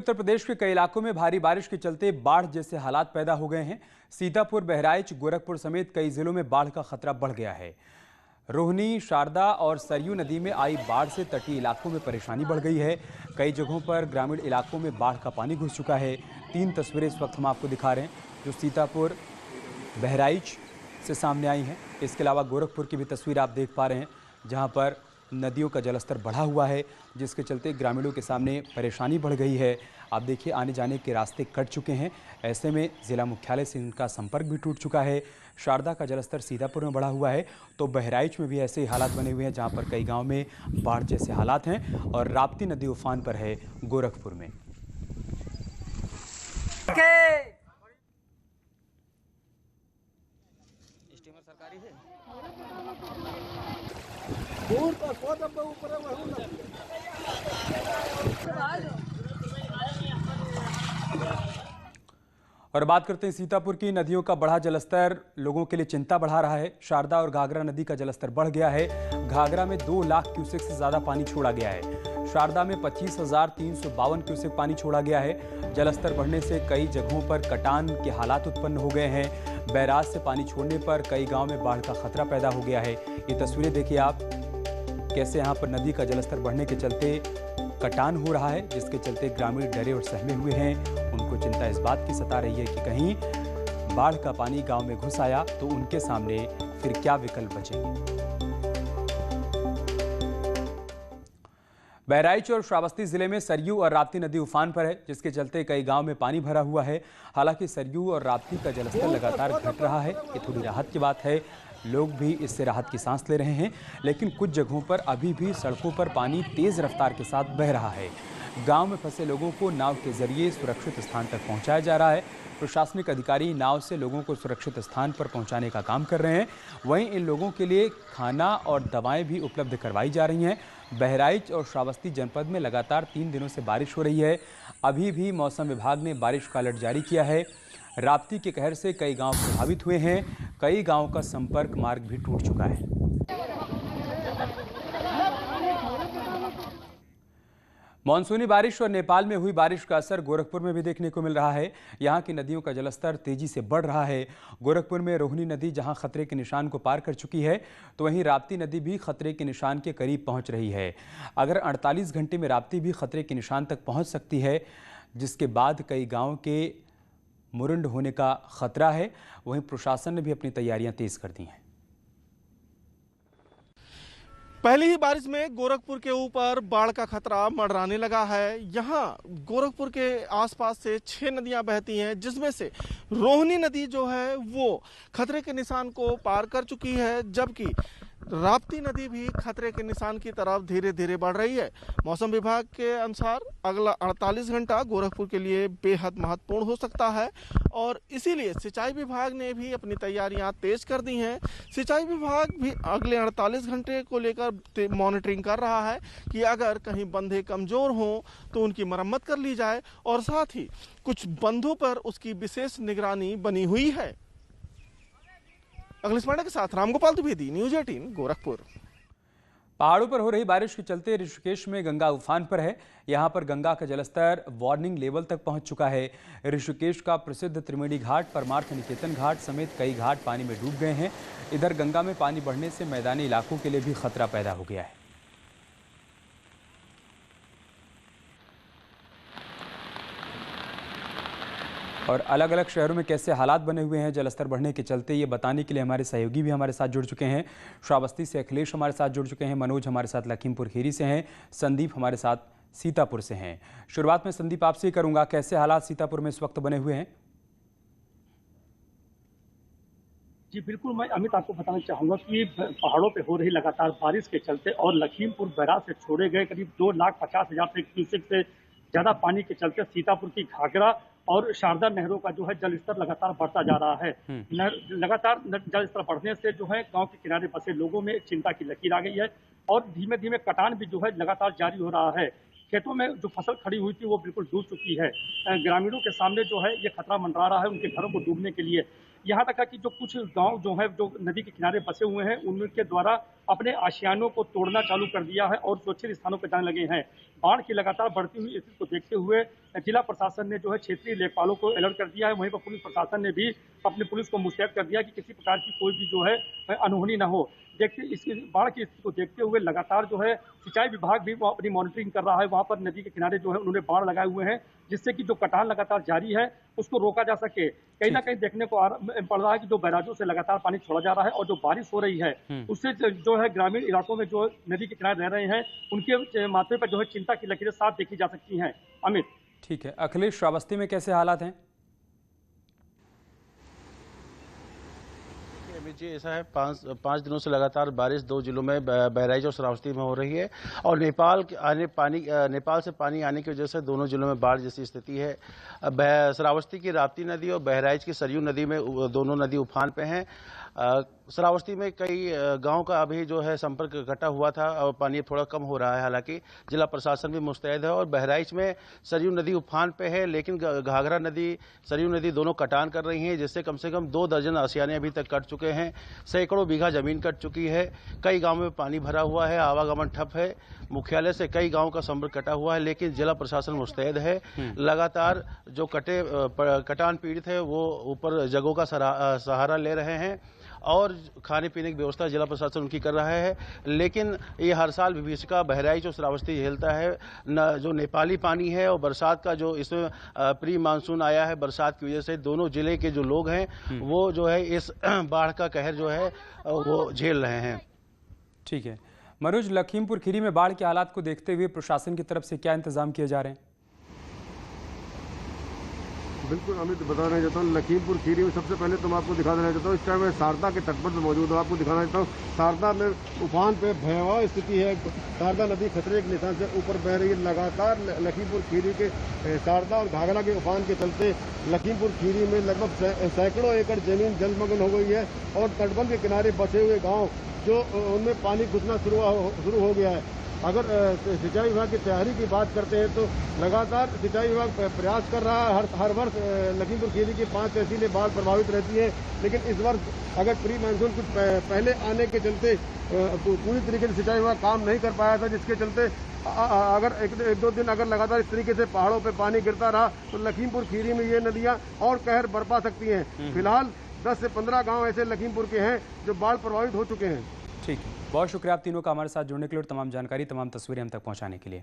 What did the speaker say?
उत्तर प्रदेश के कई इलाकों में भारी बारिश के चलते बाढ़ जैसे हालात पैदा हो गए हैं। सीतापुर, बहराइच, गोरखपुर समेत कई जिलों में बाढ़ का खतरा बढ़ गया है। रोहिणी, शारदा और सरयू नदी में आई बाढ़ से तटीय इलाकों में परेशानी बढ़ गई है। कई जगहों पर ग्रामीण इलाकों में बाढ़ का पानी घुस चुका है। 3 तस्वीरें इस वक्त हम आपको दिखा रहे हैं जो सीतापुर, बहराइच से सामने आई हैं। इसके अलावा गोरखपुर की भी तस्वीर आप देख पा रहे हैं जहां पर नदियों का जलस्तर बढ़ा हुआ है, जिसके चलते ग्रामीणों के सामने परेशानी बढ़ गई है। आप देखिए, आने जाने के रास्ते कट चुके हैं। ऐसे में जिला मुख्यालय से इनका संपर्क भी टूट चुका है। शारदा का जलस्तर सीतापुर में बढ़ा हुआ है, तो बहराइच में भी ऐसे ही हालात बने हुए हैं जहां पर कई गाँव में बाढ़ जैसे हालात हैं। और राप्ती नदी उफान पर है गोरखपुर में। सरकारी है। और बात करते हैं सीतापुर की। नदियों का बढ़ा जलस्तर लोगों के लिए चिंता बढ़ा रहा है। शारदा और घाघरा नदी का जलस्तर बढ़ गया है। घाघरा में 2 लाख क्यूसेक से ज्यादा पानी छोड़ा गया है। शारदा में 25,352 क्यूसेक पानी छोड़ा गया है। जलस्तर बढ़ने से कई जगहों पर कटान के हालात उत्पन्न हो गए हैं। बैराज से पानी छोड़ने पर कई गांव में बाढ़ का खतरा पैदा हो गया है। ये तस्वीरें देखिए आप, कैसे यहाँ पर नदी का जलस्तर बढ़ने के चलते कटान हो रहा है, जिसके चलते ग्रामीण डरे और सहमे हुए हैं। उनको चिंता इस बात की सता रही है कि कहीं बाढ़ का पानी गांव में घुस आया तो उनके सामने फिर क्या विकल्प बचेंगे। बहराइच और श्रावस्ती जिले में सरयू और राप्ती नदी उफान पर है, जिसके चलते कई गांव में पानी भरा हुआ है। हालांकि सरयू और राप्ती का जलस्तर लगातार घट रहा है। ये थोड़ी राहत की बात है, लोग भी इससे राहत की सांस ले रहे हैं। लेकिन कुछ जगहों पर अभी भी सड़कों पर पानी तेज रफ्तार के साथ बह रहा है। गांव में फंसे लोगों को नाव के जरिए सुरक्षित स्थान तक पहुंचाया जा रहा है। प्रशासनिक अधिकारी नाव से लोगों को सुरक्षित स्थान पर पहुंचाने का काम कर रहे हैं। वहीं इन लोगों के लिए खाना और दवाएं भी उपलब्ध करवाई जा रही हैं। बहराइच और श्रावस्ती जनपद में लगातार 3 दिनों से बारिश हो रही है। अभी भी मौसम विभाग ने बारिश का अलर्ट जारी किया है। राप्ती के कहर से कई गांव प्रभावित हुए हैं। कई गांवों का संपर्क मार्ग भी टूट चुका है। मानसूनी बारिश और नेपाल में हुई बारिश का असर गोरखपुर में भी देखने को मिल रहा है। यहां की नदियों का जलस्तर तेजी से बढ़ रहा है। गोरखपुर में रोहिणी नदी जहां खतरे के निशान को पार कर चुकी है, तो वहीं राप्ती नदी भी खतरे के निशान के करीब पहुंच रही है। अगर 48 घंटे में राप्ती भी खतरे के निशान तक पहुंच सकती है, जिसके बाद कई गाँव के मुरंड होने का खतरा है। वहीं प्रशासन ने भी अपनी तैयारियां तेज कर दी हैं। पहली ही बारिश में गोरखपुर के ऊपर बाढ़ का खतरा मंडराने लगा है। यहाँ गोरखपुर के आसपास से 6 नदियां बहती हैं, जिसमें से रोहिणी नदी जो है वो खतरे के निशान को पार कर चुकी है, जबकि राप्ती नदी भी खतरे के निशान की तरफ धीरे धीरे बढ़ रही है। मौसम विभाग के अनुसार अगला 48 घंटा गोरखपुर के लिए बेहद महत्वपूर्ण हो सकता है और इसीलिए सिंचाई विभाग ने भी अपनी तैयारियां तेज कर दी हैं। सिंचाई विभाग भी अगले 48 घंटे को लेकर मॉनिटरिंग कर रहा है कि अगर कहीं बंधे कमजोर हों तो उनकी मरम्मत कर ली जाए और साथ ही कुछ बंधों पर उसकी विशेष निगरानी बनी हुई है। अखिलेश पांडे के साथ रामगोपाल द्विवेदी, न्यूज़ 18 गोरखपुर। पहाड़ों पर हो रही बारिश के चलते ऋषिकेश में गंगा उफान पर है। यहां पर गंगा का जलस्तर वार्निंग लेवल तक पहुंच चुका है। ऋषिकेश का प्रसिद्ध त्रिवेणी घाट, परमार्थ निकेतन घाट समेत कई घाट पानी में डूब गए हैं। इधर गंगा में पानी बढ़ने से मैदानी इलाकों के लिए भी खतरा पैदा हो गया है। और अलग अलग शहरों में कैसे हालात बने हुए हैं जलस्तर बढ़ने के चलते, ये बताने के लिए हमारे सहयोगी भी हमारे साथ जुड़ चुके हैं। श्रावस्ती से अखिलेश हमारे साथ जुड़ चुके हैं, मनोज हमारे साथ लखीमपुर खीरी से हैं, संदीप हमारे साथ सीतापुर से हैं। शुरुआत में संदीप आपसे ही करूंगा, कैसे हालात सीतापुर में इस वक्त बने हुए हैं? जी बिल्कुल, मैं अमित आपको बताना चाहूँगा कि पहाड़ों पे हो रही लगातार बारिश के चलते और लखीमपुर बैराज से छोड़े गए करीब 2,50,000 क्यूसेक से ज़्यादा पानी के चलते सीतापुर की घाघरा और शारदा नहरों का जो है जलस्तर लगातार बढ़ता जा रहा है। लगातार जलस्तर बढ़ने से जो है गांव के किनारे बसे लोगों में चिंता की लकीर आ गई है और धीमे धीमे कटान भी जो है लगातार जारी हो रहा है। खेतों में जो फसल खड़ी हुई थी वो बिल्कुल डूब चुकी है। ग्रामीणों के सामने जो है ये खतरा मंडरा रहा है उनके घरों को डूबने के लिए। यहाँ तक कि जो कुछ गांव जो है जो नदी के किनारे बसे हुए हैं उनके द्वारा अपने आशियानों को तोड़ना चालू कर दिया है और सुरक्षित स्थानों पर जाने लगे हैं। बाढ़ की लगातार बढ़ती हुई स्थिति को देखते हुए जिला प्रशासन ने जो है क्षेत्रीय लेखपालों को अलर्ट कर दिया है। वहीं पर पुलिस प्रशासन ने भी अपनी पुलिस को मुस्तैद कर दिया कि किसी प्रकार की कोई भी जो है अनहोनी न हो। देखते इस बाढ़ की स्थिति को देखते हुए लगातार जो है सिंचाई विभाग भी अपनी मॉनिटरिंग कर रहा है। वहां पर नदी के किनारे जो है उन्होंने बाढ़ लगाए हुए हैं, जिससे कि जो कटान लगातार जारी है उसको रोका जा सके। कहीं ना कहीं देखने को पड़ रहा है कि जो बैराजों से लगातार पानी छोड़ा जा रहा है और जो बारिश हो रही है उससे जो है ग्रामीण इलाकों में जो नदी के किनारे रह रहे हैं उनके माथे पर जो है चिंता की लकीरें साफ देखी जा सकती हैं। अमित। ठीक है, अखिलेश, श्रावस्ती में कैसे हालात हैं? जी ऐसा है, पाँच दिनों से लगातार बारिश 2 जिलों में बहराइच और श्रावस्ती में हो रही है और नेपाल से पानी आने की वजह से दोनों जिलों में बाढ़ जैसी स्थिति है। श्रावस्ती की राप्ती नदी और बहराइच की सरयू नदी में दोनों नदी उफान पे हैं। श्रावस्ती में कई गांव का अभी जो है संपर्क कटा हुआ था और पानी थोड़ा कम हो रहा है, हालांकि जिला प्रशासन भी मुस्तैद है। और बहराइच में सरयू नदी उफान पे है, लेकिन घाघरा नदी, सरयू नदी दोनों कटान कर रही हैं, जिससे कम से कम 2 दर्जन आशियाने अभी तक कट चुके हैं। सैकड़ों बीघा जमीन कट चुकी है। कई गाँव में पानी भरा हुआ है, आवागमन ठप है। मुख्यालय से कई गाँव का संपर्क कटा हुआ है, लेकिन जिला प्रशासन मुस्तैद है। लगातार जो कटान पीड़ित है वो ऊपर जगहों का सहारा ले रहे हैं और खाने पीने की व्यवस्था जिला प्रशासन उनकी कर रहा है। लेकिन ये हर साल विभीषिका बहराइच और श्रावस्ती झेलता है। जो नेपाली पानी है और बरसात का जो इसमें प्री मानसून आया है, बरसात की वजह से दोनों जिले के जो लोग हैं वो जो है इस बाढ़ का कहर जो है वो झेल रहे हैं। ठीक है मनोज, लखीमपुर खीरी में बाढ़ के हालात को देखते हुए प्रशासन की तरफ से क्या इंतजाम किए जा रहे हैं? बिल्कुल अमित, बताना चाहता हूँ लखीमपुर खीरी में सबसे पहले तो मैं आपको दिखा देना चाहता हूँ। इस टाइम मैं शारदा के तट पर मौजूद हूँ। आपको दिखाना चाहता हूँ शारदा में उफान पे भयावह स्थिति है। शारदा नदी खतरे के निशान से ऊपर बह रही है। लगातार लखीमपुर खीरी के शारदा और घाघरा के उफान के चलते लखीमपुर खीरी में लगभग सैकड़ों एकड़ जमीन जलमग्न हो गई है और तटबंध के किनारे बसे हुए गाँव जो उनमें पानी घुसना शुरू हो गया है। अगर सिंचाई विभाग की तैयारी की बात करते हैं तो लगातार सिंचाई विभाग प्रयास कर रहा है। हर वर्ष लखीमपुर खीरी की 5 तहसीलें बाढ़ प्रभावित रहती है, लेकिन इस वर्ष अगर प्री मानसून कुछ पहले आने के चलते पूरी तरीके से सिंचाई विभाग काम नहीं कर पाया था, जिसके चलते अगर एक दो दिन अगर लगातार इस तरीके से पहाड़ों पर पानी गिरता रहा तो लखीमपुर खीरी में ये नदियाँ और कहर बरपा सकती हैं। फिलहाल 10 से 15 गाँव ऐसे लखीमपुर के हैं जो बाढ़ प्रभावित हो चुके हैं। ठीक है, बहुत शुक्रिया आप तीनों का हमारे साथ जुड़ने के लिए और तमाम जानकारी, तमाम तस्वीरें हम तक पहुंचाने के लिए।